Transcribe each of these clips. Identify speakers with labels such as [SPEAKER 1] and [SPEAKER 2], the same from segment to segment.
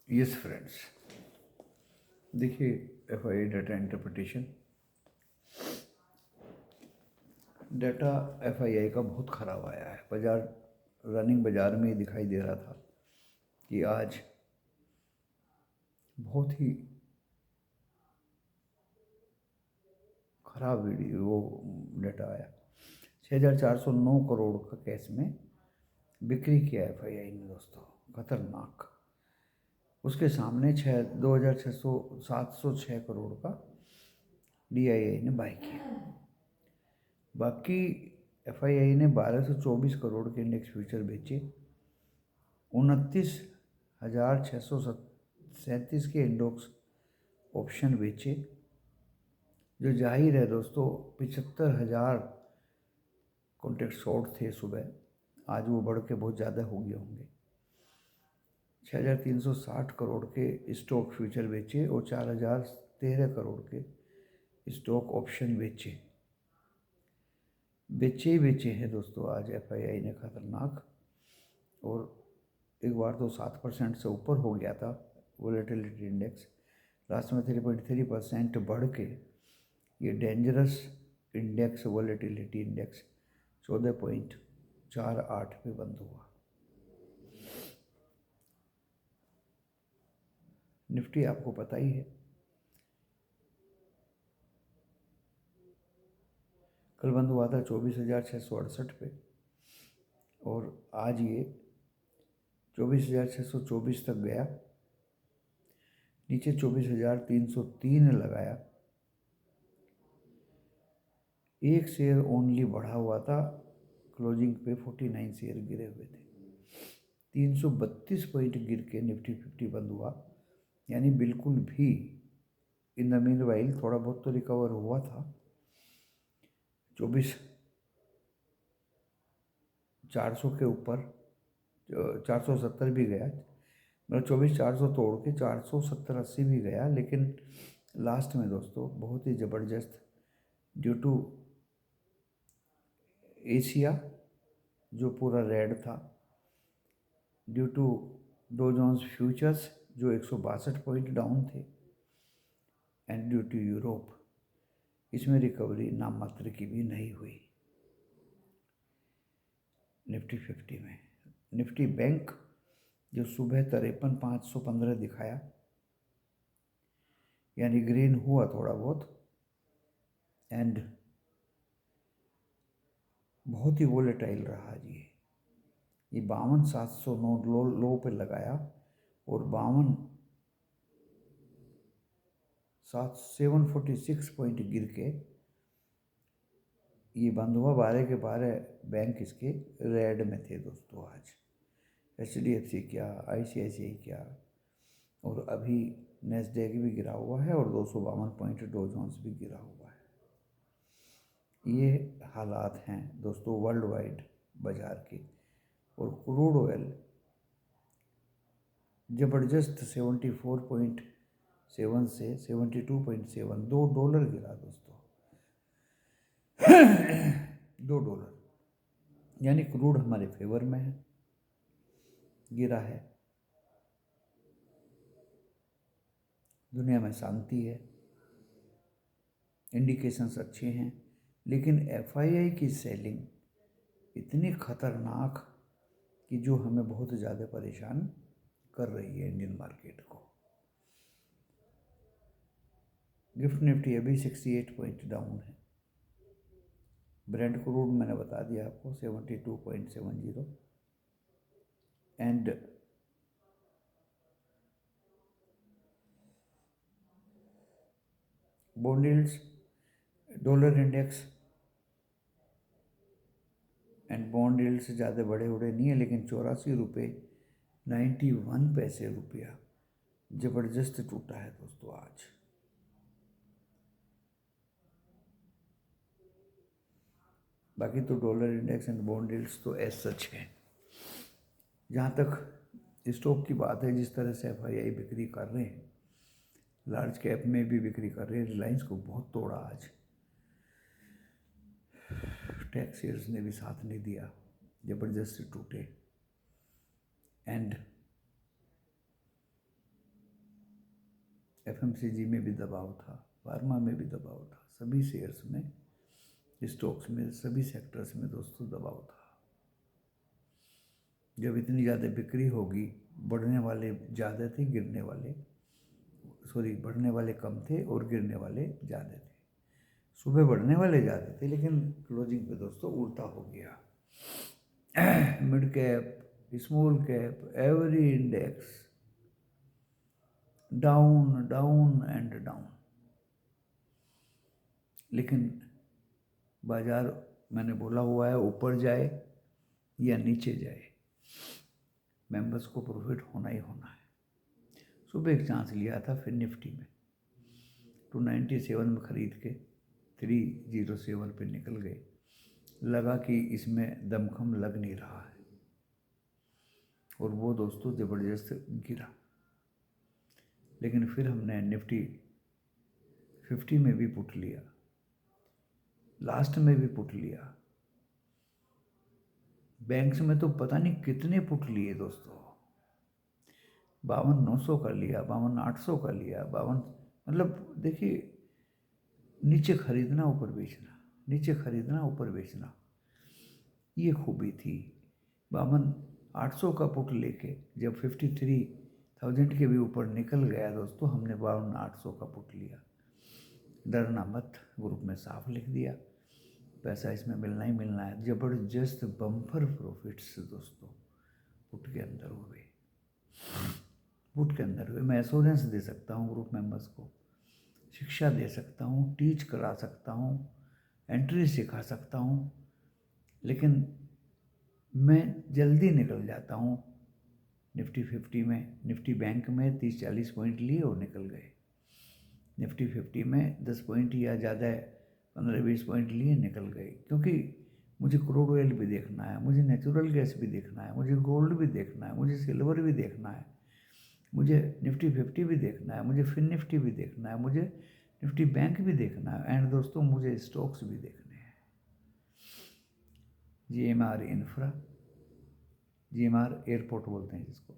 [SPEAKER 1] Yes friends, देखिए FII data interpretation data FII का बहुत ख़राब आया है। बाज़ार में ही दिखाई दे रहा था कि आज बहुत ही ख़राब वीडियो वो डाटा आया। 6,409 करोड़ का केस में बिक्री किया एफआईआई ने दोस्तों, खतरनाक। उसके सामने 2,706 करोड़ का डीआईआई ने बाय किया। बाकी एफआईआई ने 1,224 करोड़ के इंडेक्स फ्यूचर बेचे, 29,637 के इंडेक्स ऑप्शन बेचे, जो जाहिर है दोस्तों 75,000 कॉन्ट्रैक्ट शॉर्ट थे सुबह, आज वो बढ़ के बहुत ज़्यादा हो गए होंगे। 6,360 करोड़ के स्टॉक फ्यूचर बेचे और 4,013 करोड़ के स्टॉक ऑप्शन बेचे ही बेचे हैं दोस्तों आज एफआईआई ने, खतरनाक। और एक बार तो 7% से ऊपर हो गया था वोलेटिलिटी इंडेक्स, लास्ट में 3.3% बढ़ के ये डेंजरस इंडेक्स वोलेटिलिटी इंडेक्स 14.48 पे बंद हुआ। निफ्टी आपको पता ही है, कल बंद हुआ था 24,668 पे और आज ये 24,624 तक गया, नीचे 24,303 लगाया। एक शेयर ओनली बढ़ा हुआ था, क्लोजिंग पे 49 शेयर गिरे हुए थे। 332 पॉइंट गिर के निफ्टी 50 बंद हुआ, यानी बिल्कुल भी। इन द मीन वाइल थोड़ा बहुत तो रिकवर हुआ था। 24,400 के ऊपर 470 भी गया, मतलब 24,400 तोड़ के 470-80 भी गया। लेकिन लास्ट में दोस्तों बहुत ही ज़बरदस्त, ड्यू टू एशिया जो पूरा रेड था, due to Dow Jones futures जो 162 पॉइंट डाउन थे, एंड ड्यू टू यूरोप, इसमें रिकवरी नाम मात्र की भी नहीं हुई। निफ्टी 50 में निफ्टी बैंक जो सुबह 53,515 दिखाया, यानी ग्रीन हुआ थोड़ा बहुत, एंड बहुत ही वोलेटाइल रहा जी। ये 52,709 लो पे लगाया और 746 पॉइंट गिर के ये बंद हुआ। 12 के 12 बैंक इसके रेड में थे दोस्तों आज। HDFC क्या, ICICI क्या, और अभी नेस्डैक भी गिरा हुआ है और 252 पॉइंट डो जोन्स भी गिरा हुआ है। ये हालात हैं दोस्तों वर्ल्ड वाइड बाज़ार के। और क्रूड ऑयल ज़बरदस्त 74.7 से 72.7, $2 गिरा दोस्तों। $2, यानी क्रूड हमारे फेवर में है, गिरा है। दुनिया में शांति है, इंडिकेशंस अच्छे हैं, लेकिन एफआईआई की सेलिंग इतनी खतरनाक कि जो हमें बहुत ज़्यादा परेशान कर रही है इंडियन मार्केट को। गिफ्ट निफ्टी अभी 68 पॉइंट डाउन है। ब्रेंट क्रूड मैंने बता दिया आपको 72.70, and bond yields, dollar index and bond yield से ज़्यादा बड़े उड़े नहीं है, लेकिन 84 रुपये 91 पैसे रुपया ज़बरदस्त टूटा है दोस्तों आज। बाकी तो dollar index and bond yields तो एज सच है। जहाँ तक स्टॉक की बात है, जिस तरह से एफआईआई बिक्री कर रहे हैं, लार्ज कैप में भी बिक्री कर रहे हैं। रिलायंस को बहुत तोड़ा आज, टेक शेयर्स ने भी साथ नहीं दिया, ज़बरदस्त टूटे। एंड एफएमसीजी में भी दबाव था, फार्मा में भी दबाव था, सभी शेयर्स में, स्टॉक्स में, सभी सेक्टर्स में दोस्तों दबाव था। जब इतनी ज़्यादा बिक्री होगी, बढ़ने वाले ज़्यादा थे, बढ़ने वाले कम थे और गिरने वाले ज़्यादा थे। सुबह बढ़ने वाले ज़्यादा थे लेकिन क्लोजिंग पे दोस्तों उल्टा हो गया। Mid cap, small cap, every index down down and down. लेकिन बाजार, मैंने बोला हुआ है, ऊपर जाए या नीचे जाए, मेंबर्स को प्रॉफिट होना ही होना है। सुबह एक चांस लिया था फिर निफ्टी में 297 में खरीद के 307 पे निकल गए। लगा कि इसमें दमखम लग नहीं रहा है और वो दोस्तों ज़बरदस्त गिरा। लेकिन फिर हमने निफ्टी 50 में भी पुट लिया, लास्ट में भी पुट लिया। बैंक्स में तो पता नहीं कितने पुट लिए दोस्तों, 52,900 का लिया, 52,800 का लिया, 52, मतलब देखिए, नीचे खरीदना ऊपर बेचना, नीचे खरीदना ऊपर बेचना, ये खूबी थी। 52,800 का पुट लेके जब 53,000 के भी ऊपर निकल गया दोस्तों, हमने 52,800 का पुट लिया। डरना मत, ग्रुप में साफ लिख दिया, पैसा इसमें मिलना ही मिलना है। जबरदस्त बम्पर प्रॉफिट्स दोस्तों पुट के अंदर हुए, पुट के अंदर हुए। मैं एश्योरेंस दे सकता हूँ ग्रुप मेंबर्स को, शिक्षा दे सकता हूँ, टीच करा सकता हूँ, एंट्री सिखा सकता हूँ, लेकिन मैं जल्दी निकल जाता हूँ। निफ्टी 50 में, निफ्टी बैंक में 30-40 पॉइंट लिए और निकल गए। निफ्टी 50 में 10 पॉइंट या ज़्यादा 15-20 पॉइंट लिए निकल गए, क्योंकि मुझे क्रूड ऑयल भी देखना है, मुझे नेचुरल गैस भी देखना है, मुझे गोल्ड भी देखना है, मुझे सिल्वर भी देखना है, मुझे निफ्टी 50 भी देखना है, मुझे फिन निफ्टी भी देखना है, मुझे निफ्टी बैंक भी देखना है, एंड दोस्तों मुझे स्टॉक्स भी देखने हैं। GMR इंफ्रा, GMR एयरपोर्ट बोलते हैं जिसको,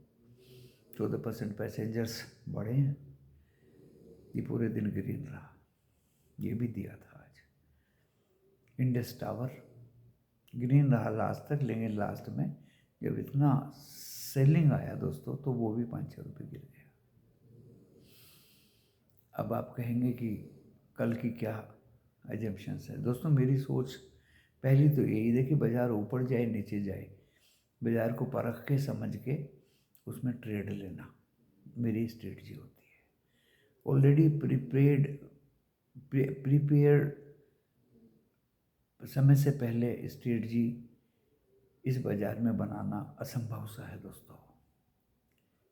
[SPEAKER 1] 14% पैसेंजर्स बढ़े हैं, ये पूरे दिन ग्रीन रहा, ये भी दिया था आज। इंडस टावर ग्रीन रहा लास्ट तक, लेकिन लास्ट में जब इतना सेलिंग आया दोस्तों तो वो भी 5-6 रुपये गिर गया। अब आप कहेंगे कि कल की क्या एजम्पशंस है दोस्तों। मेरी सोच पहली तो यही है कि बाज़ार ऊपर जाए नीचे जाए, बाज़ार को परख के समझ के उसमें ट्रेड लेना मेरी स्ट्रेटजी होती है। ऑलरेडी प्रीपेयर्ड समय से पहले स्ट्रेटजी इस बाज़ार में बनाना असंभव सा है दोस्तों।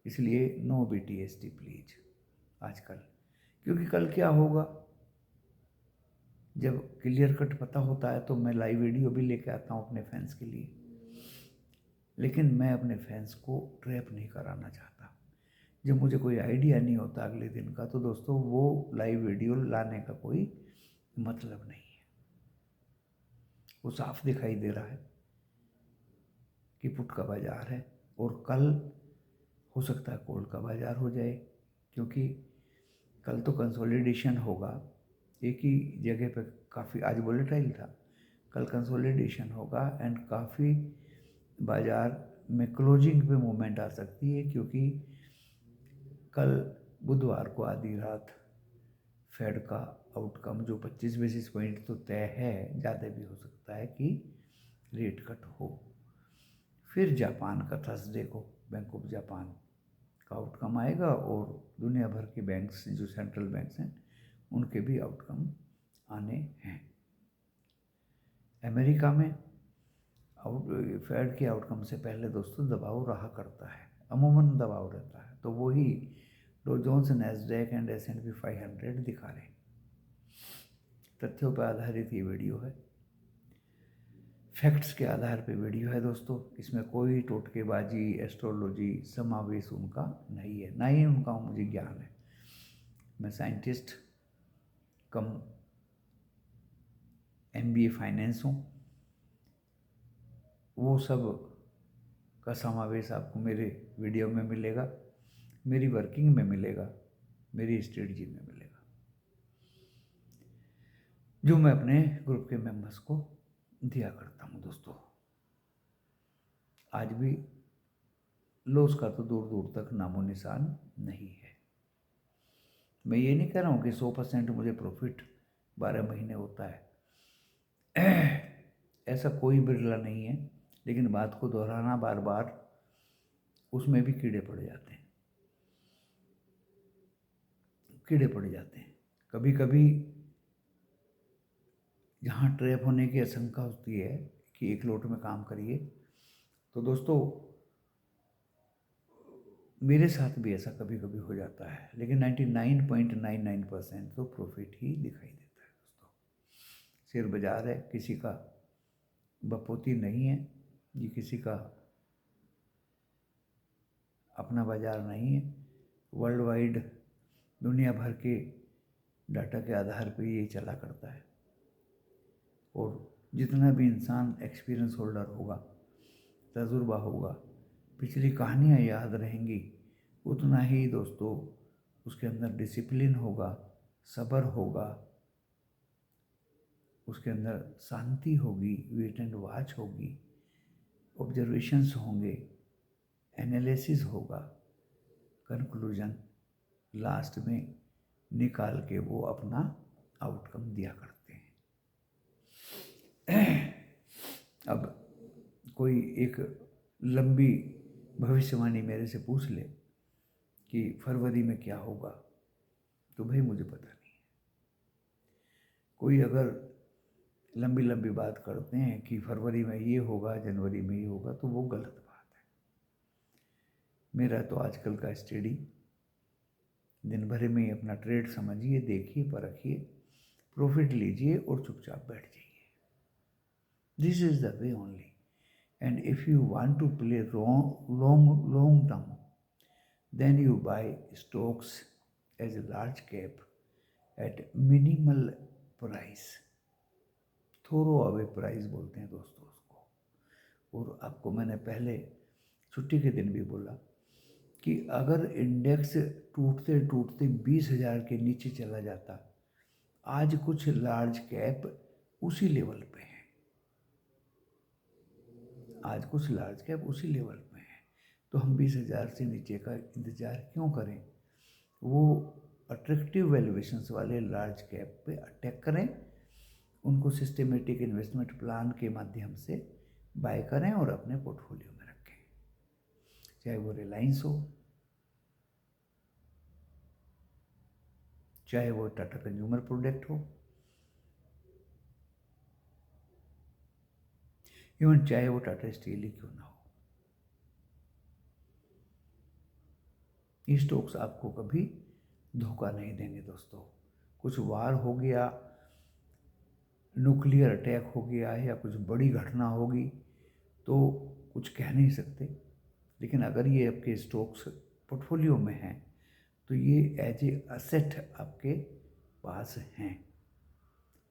[SPEAKER 1] इसलिए नो BTST प्लीज आजकल, क्योंकि कल क्या होगा जब क्लियर कट पता होता है तो मैं लाइव वीडियो भी लेके आता हूँ अपने फैंस के लिए, लेकिन मैं अपने फैंस को ट्रैप नहीं कराना चाहता। जब मुझे कोई आइडिया नहीं होता अगले दिन का तो दोस्तों वो लाइव वीडियो लाने का कोई मतलब नहीं है। वो साफ दिखाई दे रहा है कि पुट का बाज़ार है और कल हो सकता है कॉल का बाज़ार हो जाए, क्योंकि कल तो कंसोलिडेशन होगा एक ही जगह पे। काफ़ी आज वोलेटाइल था, कल कंसोलिडेशन होगा एंड काफ़ी बाज़ार में क्लोजिंग पे मूवमेंट आ सकती है, क्योंकि कल बुधवार को आधी रात फेड का आउटकम जो 25 बेसिस पॉइंट तो तय है, ज़्यादा भी हो सकता है कि रेट कट हो। फिर जापान का थर्सडे को बैंक ऑफ जापान का आउटकम आएगा और दुनिया भर के बैंक्स जो सेंट्रल बैंक्स हैं उनके भी आउटकम आने हैं। अमेरिका में फेड के आउटकम से पहले दोस्तों दबाव रहा करता है, अमूमन दबाव रहता है, तो वही dough Jones, Nasdaq and S&P 500 दिखा रहे हैं। तथ्यों पर आधारित ये वीडियो है, फैक्ट्स के आधार पे वीडियो है दोस्तों। इसमें कोई टोटकेबाजी, एस्ट्रोलॉजी समावेश उनका नहीं है, ना ही उनका मुझे ज्ञान है। मैं साइंटिस्ट कम MBA फाइनेंस हूँ, वो सब का समावेश आपको मेरे वीडियो में मिलेगा, मेरी वर्किंग में मिलेगा, मेरी स्ट्रेटजी में मिलेगा, जो मैं अपने ग्रुप के मेंबर्स को दिया करता हूँ दोस्तों। आज भी लॉस का तो दूर दूर तक नामो निशान नहीं है। मैं ये नहीं कह रहा हूँ कि 100% मुझे प्रॉफिट 12 महीने होता है, ऐसा कोई बिरला नहीं है, लेकिन बात को दोहराना बार बार, उसमें भी कीड़े पड़ जाते हैं, कीड़े पड़ जाते हैं। कभी कभी जहाँ ट्रैप होने की आशंका होती है कि एक लोट में काम करिए, तो दोस्तों मेरे साथ भी ऐसा कभी कभी हो जाता है, लेकिन 99.99% तो प्रॉफिट ही दिखाई देता है दोस्तों। शेयर बाजार है, किसी का बपोती नहीं है, ये किसी का अपना बाजार नहीं है। वर्ल्ड वाइड दुनिया भर के डाटा के आधार पर ये चला करता है, और जितना भी इंसान एक्सपीरियंस होल्डर होगा, तजुर्बा होगा, पिछली कहानियाँ याद रहेंगी, उतना ही दोस्तों उसके अंदर डिसिप्लिन होगा, सब्र होगा, उसके अंदर शांति होगी, वेट एंड वॉच होगी, ऑब्जर्वेशंस होंगे, एनालिसिस होगा, कंक्लूजन लास्ट में निकाल के वो अपना आउटकम दिया करते हैं। अब कोई एक लंबी भविष्यवाणी मेरे से पूछ ले कि फरवरी में क्या होगा, तो भाई मुझे पता नहीं है। कोई अगर लंबी लंबी बात करते हैं कि फरवरी में ये होगा, जनवरी में ये होगा, तो वो गलत बात है। मेरा तो आजकल का स्टडी, दिन भर में अपना ट्रेड समझिए, देखिए, परखिए, प्रॉफिट लीजिए और चुपचाप बैठ जाइए। This is the way only. And if you want to play long term, then you buy stocks as a large cap at minimal price, throwaway price बोलते हैं दोस्तों उसको। और आपको मैंने पहले छुट्टी के दिन भी बोला कि अगर इंडेक्स टूटते टूटते 20,000 के नीचे चला जाता, आज कुछ लार्ज कैप उसी लेवल पे हैं, आज कुछ लार्ज कैप उसी लेवल पे हैं, तो हम 20,000 से नीचे का इंतज़ार क्यों करें? वो अट्रैक्टिव वैल्यूएशंस वाले लार्ज कैप पे अटैक करें, उनको सिस्टमेटिक इन्वेस्टमेंट प्लान के माध्यम से बाय करें और अपने पोर्टफोलियो में रखें। चाहे वो रिलायंस हो, चाहे वो टाटा कंज्यूमर प्रोडक्ट हो, इवन चाहे वो टाटा स्टील ही क्यों ना हो, ये स्टॉक्स आपको कभी धोखा नहीं देंगे दोस्तों। कुछ वार हो गया, न्यूक्लियर अटैक हो गया या कुछ बड़ी घटना होगी तो कुछ कह नहीं सकते, लेकिन अगर ये आपके स्टॉक्स पोर्टफोलियो में हैं तो ये एज ए असेट आपके पास हैं।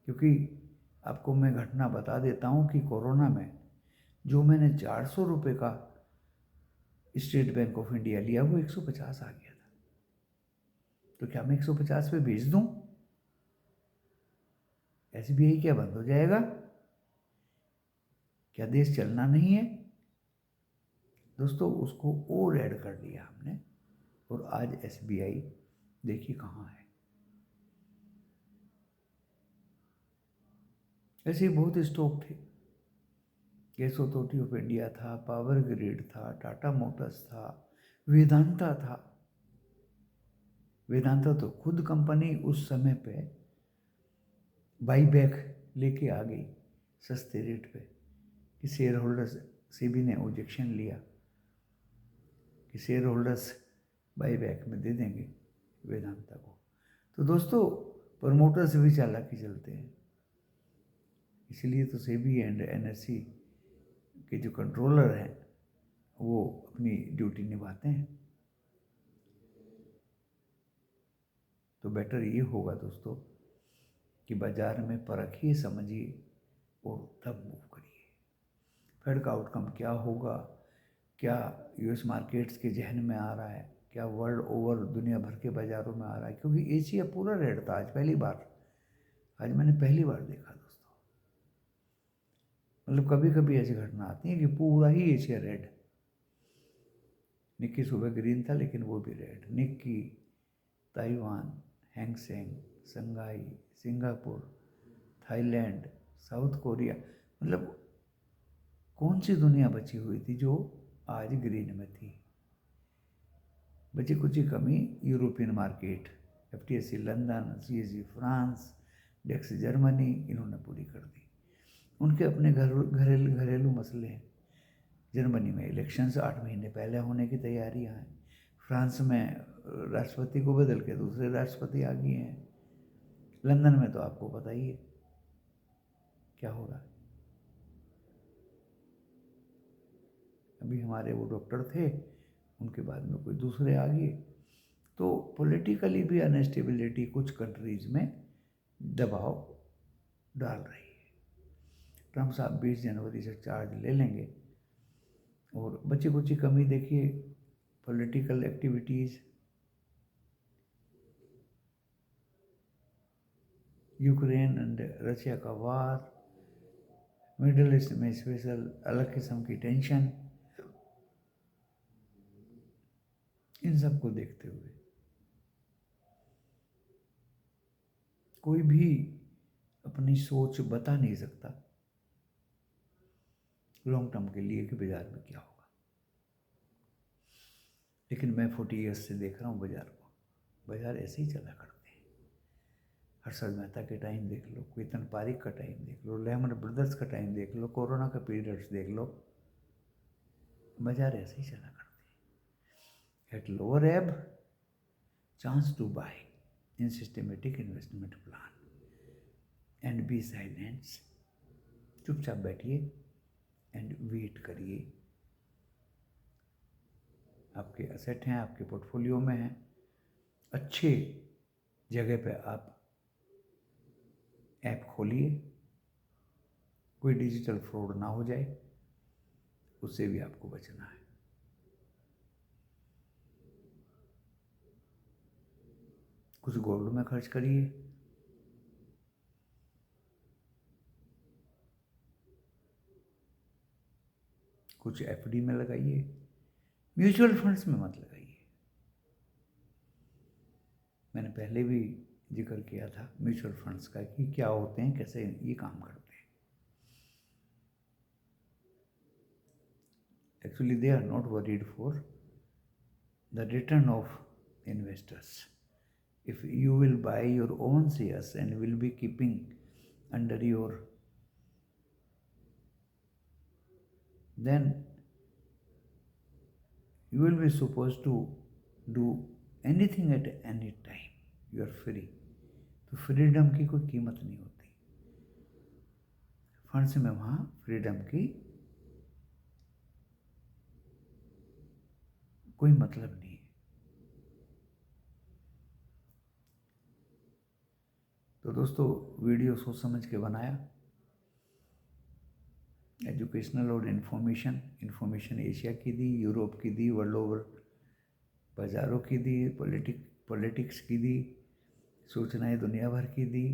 [SPEAKER 1] क्योंकि आपको मैं घटना बता देता हूँ कि कोरोना में जो मैंने 400 रुपये का स्टेट बैंक ऑफ इंडिया लिया, वो 150 आ गया था। तो क्या मैं 150 पे बेच दूँ? SBI क्या बंद हो जाएगा? क्या देश चलना नहीं है? दोस्तों उसको और ऐड कर लिया हमने, और आज SBI देखिए कहाँ है। ऐसे बहुत स्टॉक थे, गैस अथॉरिटी ऑफ इंडिया था, पावर ग्रिड था, टाटा मोटर्स था, वेदांता था। वेदांता तो खुद कंपनी उस समय पे बाईबैक लेके आ गई सस्ते रेट पे कि शेयर होल्डर्स, सेबी ने ऑब्जेक्शन लिया कि शेयर होल्डर्स बाईबैक में दे देंगे वेदांता को। तो दोस्तों प्रमोटर्स भी चालाकी चलते हैं, इसलिए तो सेबी एंड NSE के जो कंट्रोलर हैं वो अपनी ड्यूटी निभाते हैं। तो बेटर ये होगा दोस्तों कि बाज़ार में परखिए, समझिए और तब मूव करिए। फेड का आउटकम क्या होगा, क्या US मार्केट्स के जहन में आ रहा है, क्या वर्ल्ड ओवर दुनिया भर के बाज़ारों में आ रहा है, क्योंकि एशिया पूरा रेड था आज पहली बार। आज मैंने पहली बार देखा दोस्तों, मतलब कभी कभी ऐसी घटना आती है कि पूरा ही एशिया रेड। निक्की सुबह ग्रीन था लेकिन वो भी red. Nikki, Taiwan, Hang Seng, Shanghai, Singapore, Thailand, south Korea, मतलब कौन सी दुनिया बची हुई थी जो आज ग्रीन में थी। बची कुछ ही कमी European market, FTSE London, CAC France, DAX Germany, इन्होंने पूरी कर दी। उनके अपने घरेलू मसले हैं। जर्मनी में इलेक्शंस 8 महीने पहले होने की तैयारियां हैं। फ्रांस में राष्ट्रपति को बदल के दूसरे राष्ट्रपति आ गए हैं। लंदन में तो आपको पता ही है क्या हो रहा है। अभी हमारे वो डॉक्टर थे, उनके बाद में कोई दूसरे आ गए। तो पॉलिटिकली भी अनस्टेबिलिटी कुछ कंट्रीज में दबाव डाल रही है। ट्रम्प साहब 20 जनवरी से चार्ज ले लेंगे। और बची कुछ कमी देखिए, political activities, Ukraine and Russia का वार, मिडिल ईस्ट में स्पेशल अलग किस्म की टेंशन, इन सब को देखते हुए कोई भी अपनी सोच बता नहीं सकता लॉन्ग टर्म के लिए कि बाजार में क्या होगा। लेकिन मैं 40 ईयर्स से देख रहा हूँ बाजार को, बाजार ऐसे ही चला करते हैं। हर्षद मेहता के टाइम देख लो, केतन पारिक का टाइम देख लो, लेमन ब्रदर्स का टाइम देख लो, कोरोना का पीरियड्स देख लो, बाजार ऐसे ही चला करते हैं। At lower ebb, chance to buy in systematic investment plan and be silence. चुपचाप बैठिए एंड वेट करिए। आपके एसेट हैं, आपके पोर्टफोलियो में हैं, अच्छे जगह पे आप ऐप खोलिए, कोई डिजिटल फ्रॉड ना हो जाए, उससे भी आपको बचना है। कुछ गोल्ड में खर्च करिए, कुछ FD में लगाइए, म्यूचुअल फंड्स में मत लगाइए। मैंने पहले भी जिक्र किया था म्यूचुअल फंड्स का कि क्या होते हैं, कैसे ये काम करते हैं। Actually they are not worried for the return of investors. If you will buy your own shares and will be keeping under your, then you will be supposed to do anything at any time. You are free. तो freedom की कोई कीमत नहीं होती। Funds में वहाँ freedom की कोई मतलब नहीं है। तो दोस्तों, वीडियो सोच समझ के बनाया, एजुकेशनल और इन्फॉर्मेशन एशिया की दी, यूरोप की दी, वर्ल्ड ओवर बाज़ारों की दी, पॉलिटिक्स की दी, सूचनाएं दुनिया भर की दी।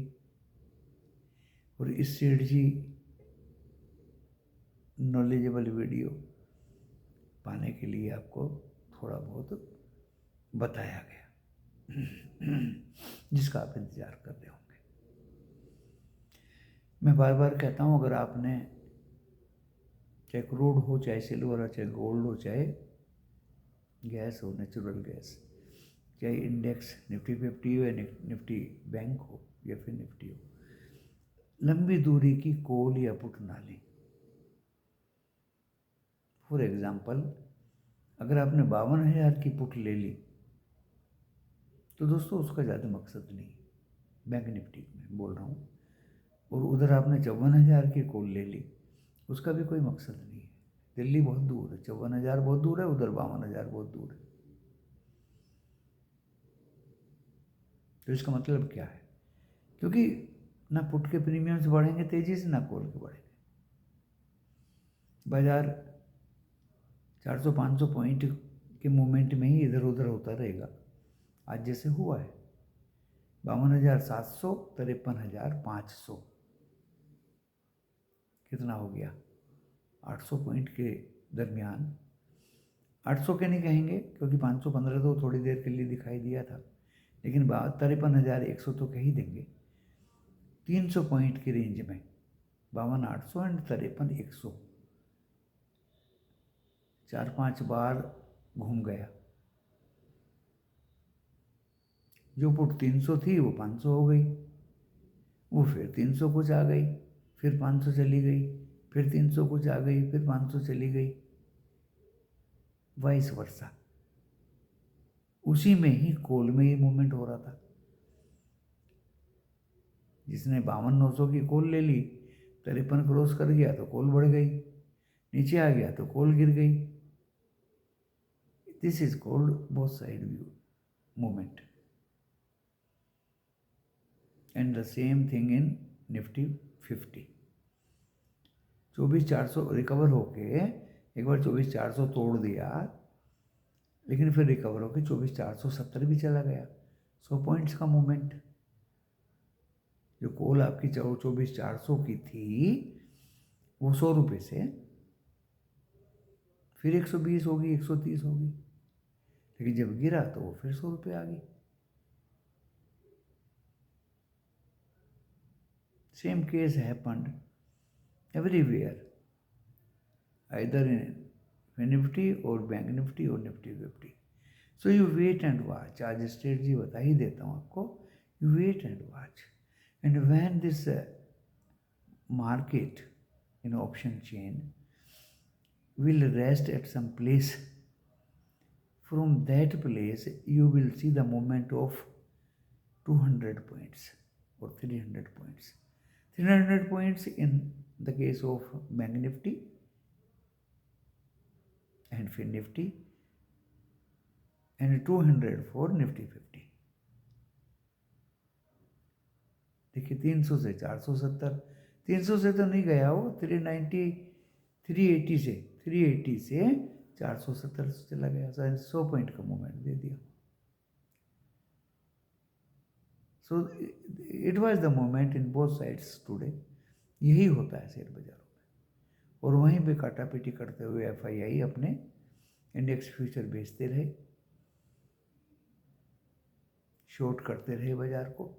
[SPEAKER 1] और इस स्ट्रेटजी नॉलेजेबल वीडियो पाने के लिए आपको थोड़ा बहुत बताया गया, जिसका आप इंतज़ार कर रहे होंगे। मैं बार बार कहता हूँ, अगर आपने चाहे क्रूड हो, चाहे सिल्वर हो, चाहे गोल्ड हो, चाहे गैस हो, नेचुरल गैस, चाहे इंडेक्स निफ्टी 50 हो या निफ्टी बैंक हो या फिर निफ्टी हो, लंबी दूरी की कॉल या पुट ना लें। फॉर एग्जाम्पल, अगर आपने 52,000 की पुट ले ली तो दोस्तों उसका ज़्यादा मकसद नहीं, बैंक निफ्टी में बोल रहा हूँ। और उधर आपने 54,000 की कॉल ले ली, उसका भी कोई मकसद नहीं है। दिल्ली बहुत दूर है, 54,000 बहुत दूर है, उधर 52,000 बहुत दूर है। तो इसका मतलब क्या है? क्योंकि ना पुट के प्रीमियम्स बढ़ेंगे तेजी से, ना कॉल के बढ़ेंगे। बाजार 400-500 पॉइंट के मूवमेंट में ही इधर उधर होता रहेगा। आज जैसे हुआ है 52,700, 53,500, कितना हो गया 800 पॉइंट के दरमियान। 800 के नहीं कहेंगे क्योंकि 515 तो थोड़ी देर के लिए दिखाई दिया था, लेकिन 53,100 तो कह ही देंगे। 300 पॉइंट की रेंज में 52,800 एंड 53,100 4-5 बार घूम गया। जो पुट 300 थी वो 500 हो गई, वो फिर 300 कुछ आ गई, फिर 500 चली गई, फिर 300 कुछ आ गई, फिर 500 चली गई, वाइस वर्सा। उसी में ही कॉल में ही मूवमेंट हो रहा था। जिसने 52,900 की कॉल ले ली, 53 क्रॉस कर गया तो कॉल बढ़ गई, नीचे आ गया तो कॉल गिर गई। This is called both side view movement and the same thing in Nifty 50। 24,400 recover होके एक बार 24,400 तोड़ दिया, लेकिन फिर रिकवर होके 24,470 भी चला गया। 100 पॉइंट्स का मूवमेंट। जो कॉल आपकी 24,400 की थी वो 100 रुपये से फिर 120 होगी, 130 होगी, लेकिन जब गिरा तो वो फिर 100 रुपये आ गई। Same case happened everywhere, either in Nifty और बैंक निफ्टी और Nifty 50। So you wait and watch. आज स्ट्रेटजी बता ही देता हूँ आपको। You wait and watch, and when this market in option chain will rest at some place, from that place you will see the movement of 200 points or 300 points. 300 points in the case of bank nifty and fin nifty, and 200 for nifty 50। देखिए 300 से 470, 300 से तो नहीं गया वो, 380 से 470 से चला गया, 100 पॉइंट का मूवमेंट दे दिया। So it was the movement in both sides today. यही होता है शेयर बाजारों में। और वहीं पे काटापीटी करते हुए एफआईआई अपने इंडेक्स फ्यूचर बेचते रहे, शॉर्ट करते रहे बाजार को।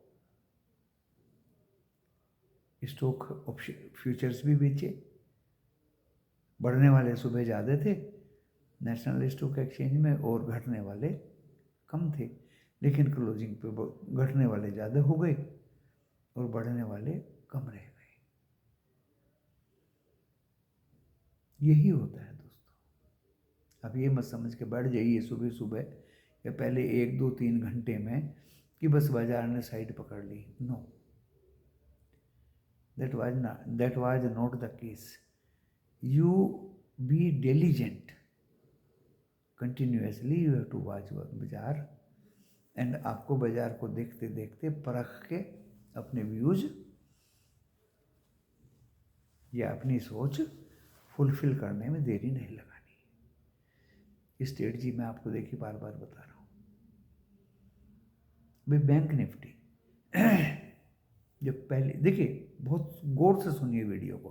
[SPEAKER 1] स्टॉक फ्यूचर्स भी बेचे। बढ़ने वाले सुबह ज़्यादा थे नेशनल स्टॉक एक्सचेंज में और घटने वाले कम थे, लेकिन क्लोजिंग पे घटने वाले ज़्यादा हो गए और बढ़ने वाले कम रह गए। यही होता है दोस्तों। अब ये मत समझ के बैठ जाइए सुबह सुबह या पहले 1-2-3 घंटे में कि बस बाजार ने साइड पकड़ ली। No, that was not the case. You be diligent, continuously you have to watch बाजार, एंड आपको बाजार को देखते देखते परख के अपने व्यूज या अपनी सोच फुलफिल करने में देरी नहीं लगानी। इस स्ट्रेटजी मैं आपको देखिए बार बार बता रहा हूँ। भाई बैंक निफ्टी जब पहले देखिए, बहुत गौर से सुनिए वीडियो को।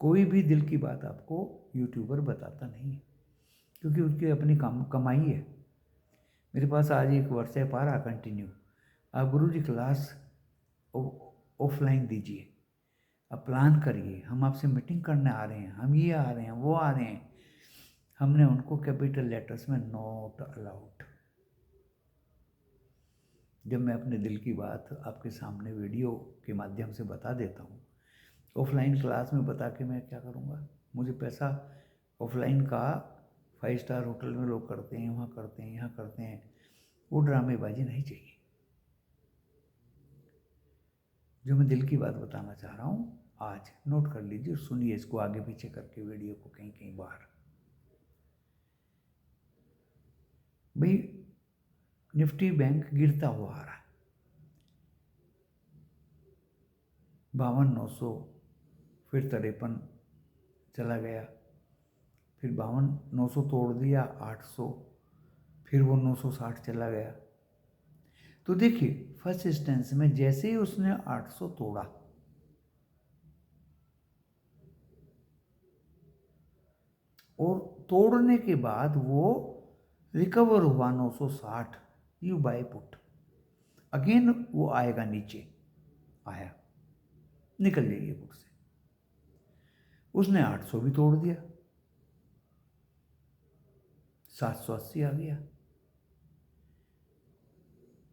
[SPEAKER 1] कोई भी दिल की बात आपको यूट्यूबर बताता नहीं है, क्योंकि उसकी अपनी कमाई है। मेरे पास आज एक व्हाट्सएप आ रहा कंटिन्यू, आप गुरुजी क्लास ऑफलाइन दीजिए, आप प्लान करिए, हम आपसे मीटिंग करने आ रहे हैं, हम ये आ रहे हैं, वो आ रहे हैं। हमने उनको कैपिटल लेटर्स में नॉट अलाउड। जब मैं अपने दिल की बात आपके सामने वीडियो के माध्यम से बता देता हूँ, ऑफलाइन क्लास में बता के मैं क्या करूँगा? मुझे पैसा ऑफलाइन का 5 स्टार होटल में लोग करते हैं, वहाँ करते हैं, यहाँ करते हैं, वो ड्रामेबाजी नहीं चाहिए। जो मैं दिल की बात बताना चाह रहा हूँ आज नोट कर लीजिए और सुनिए इसको आगे पीछे करके वीडियो को कहीं कहीं बाहर। भाई निफ्टी बैंक गिरता हुआ आ रहा है, 52,900, फिर 53 चला गया, फिर 52,900 तोड़ दिया, 800, फिर वो 960 चला गया। तो देखिए फर्स्ट इंस्टेंस में जैसे ही उसने 800 तोड़ा, और तोड़ने के बाद वो रिकवर हुआ 960, यू बाय पुट, अगेन वो आएगा नीचे, आया, निकल जाइए पुट से। उसने 800 भी तोड़ दिया, 780 आ गया,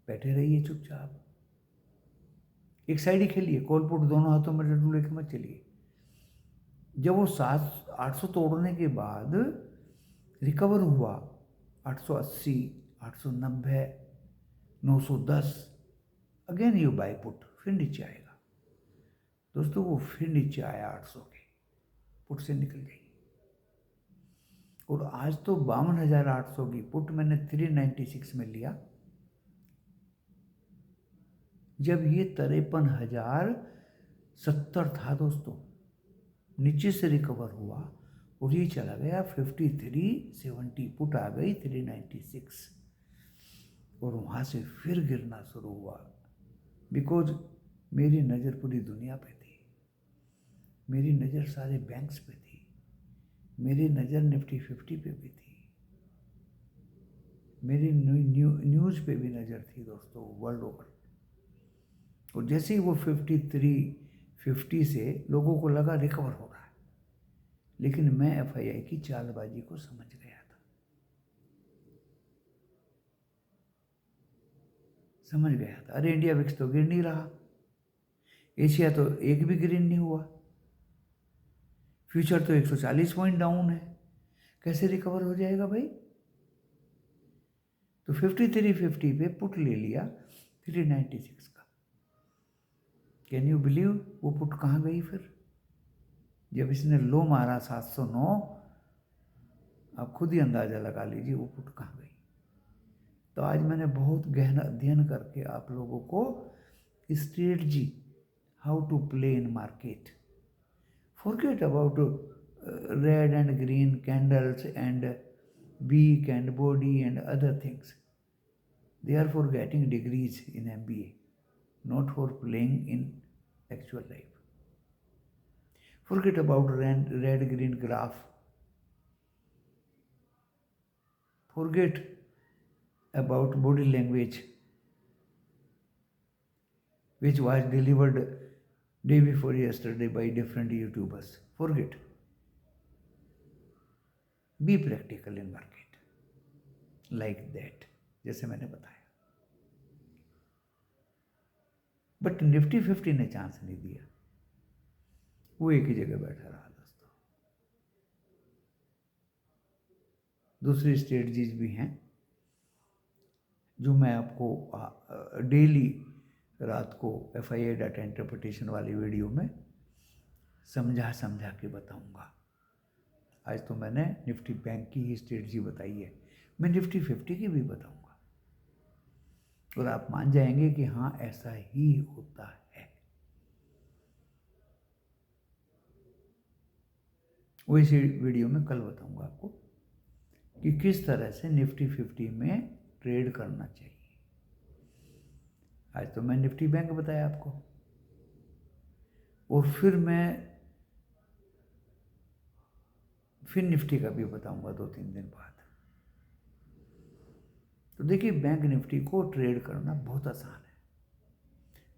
[SPEAKER 1] बैठे रहिए चुपचाप, एक साइड ही खेलिए, कॉल पुट दोनों हाथों में लड्डू लेके मत चलिए। जब वो 800 तोड़ने के बाद रिकवर हुआ 880, 890, 910, अगेन यू बाय पुट, फिर नीचे आएगा। दोस्तों वो फिर नीचे आया 800 के, पुट से निकल गई, और आज तो 52,800 की पुट मैंने 396 में लिया, जब ये 53,070 था दोस्तों। नीचे से रिकवर हुआ और ये चला गया 5370, पुट आ गई 396, और वहाँ से फिर गिरना शुरू हुआ, बिकॉज मेरी नज़र पूरी दुनिया पे थी, मेरी नज़र सारे बैंक्स पे थी, मेरी नज़र निफ्टी 50 पे भी थी, मेरी न्यूज़ पे भी नज़र थी दोस्तों वर्ल्ड ओवर। और जैसे ही वो 5350 से लोगों को लगा रिकवर हो रहा है, लेकिन मैं एफआईआई की चालबाजी को समझ गया था, अरे इंडिया विक्स तो गिर नहीं रहा, एशिया तो एक भी गिर नहीं हुआ, फ्यूचर तो 140 पॉइंट डाउन है, कैसे रिकवर हो जाएगा भाई। तो 5350 पे पुट ले लिया 396 का। कैन यू बिलीव वो पुट कहाँ गई फिर, जब इसने लो मारा 709, आप खुद ही अंदाज़ा लगा लीजिए वो पुट कहाँ गई। तो आज मैंने बहुत गहरा अध्ययन करके आप लोगों को strategy, how to play in market, forget about red and green candles and beak and body and other things. They are for getting degrees in MBA, not for playing in actual life. Forget about red green graph. Forget about body language, which was delivered day before yesterday by different YouTubers. Forget. Be practical in market. Like that, जैसे मैंने बताया। But Nifty 50 ने chance नहीं दिया, वो एक ही जगह बैठा रहा दोस्तों। दूसरी स्ट्रेटजीज भी हैं जो मैं आपको डेली रात को एफआईआई डाटा इंटरप्रिटेशन वाली वीडियो में समझा के बताऊंगा। आज तो मैंने निफ्टी बैंक की ही स्ट्रेटजी बताई है, मैं निफ्टी 50 की भी बताऊंगा, और आप मान जाएंगे कि हाँ ऐसा ही होता है। वो इसी वीडियो में कल बताऊंगा आपको कि किस तरह से निफ्टी 50 में ट्रेड करना चाहिए। आज तो मैं निफ्टी बैंक बताया आपको, और फिर निफ्टी का भी बताऊंगा 2-3 दिन बाद। तो देखिए बैंक निफ्टी को ट्रेड करना बहुत आसान है,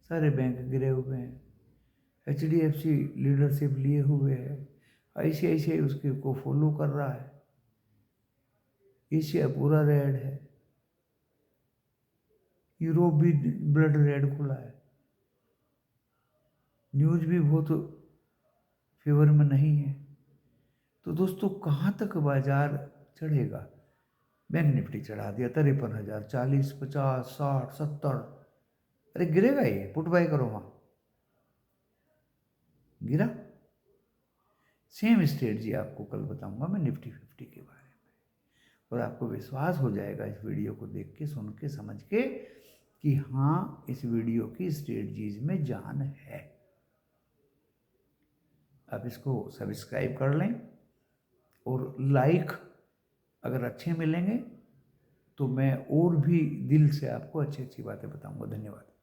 [SPEAKER 1] सारे बैंक गिरे हुए हैं, HDFC लीडरशिप लिए हुए है, ICICI उसके को फॉलो कर रहा है, एशिया पूरा रेड है, यूरोप भी ब्लड रेड खुला है, न्यूज़ भी बहुत फेवर में नहीं है। तो दोस्तों कहाँ तक बाजार चढ़ेगा, बैंक निफ्टी चढ़ा दिया 53,000, 40, 50, 60, 70, अरे गिरेगा ये, पुट बाय करो, वहाँ गिरा। सेम स्ट्रेटजी आपको कल बताऊंगा मैं निफ्टी 50 के बारे में, और आपको विश्वास हो जाएगा इस वीडियो को देख के, सुन के, समझ के कि हाँ इस वीडियो की स्ट्रेटजीज में जान है। आप इसको सब्सक्राइब कर लें, और लाइक अगर अच्छे मिलेंगे तो मैं और भी दिल से आपको अच्छी अच्छी बातें बताऊंगा। धन्यवाद।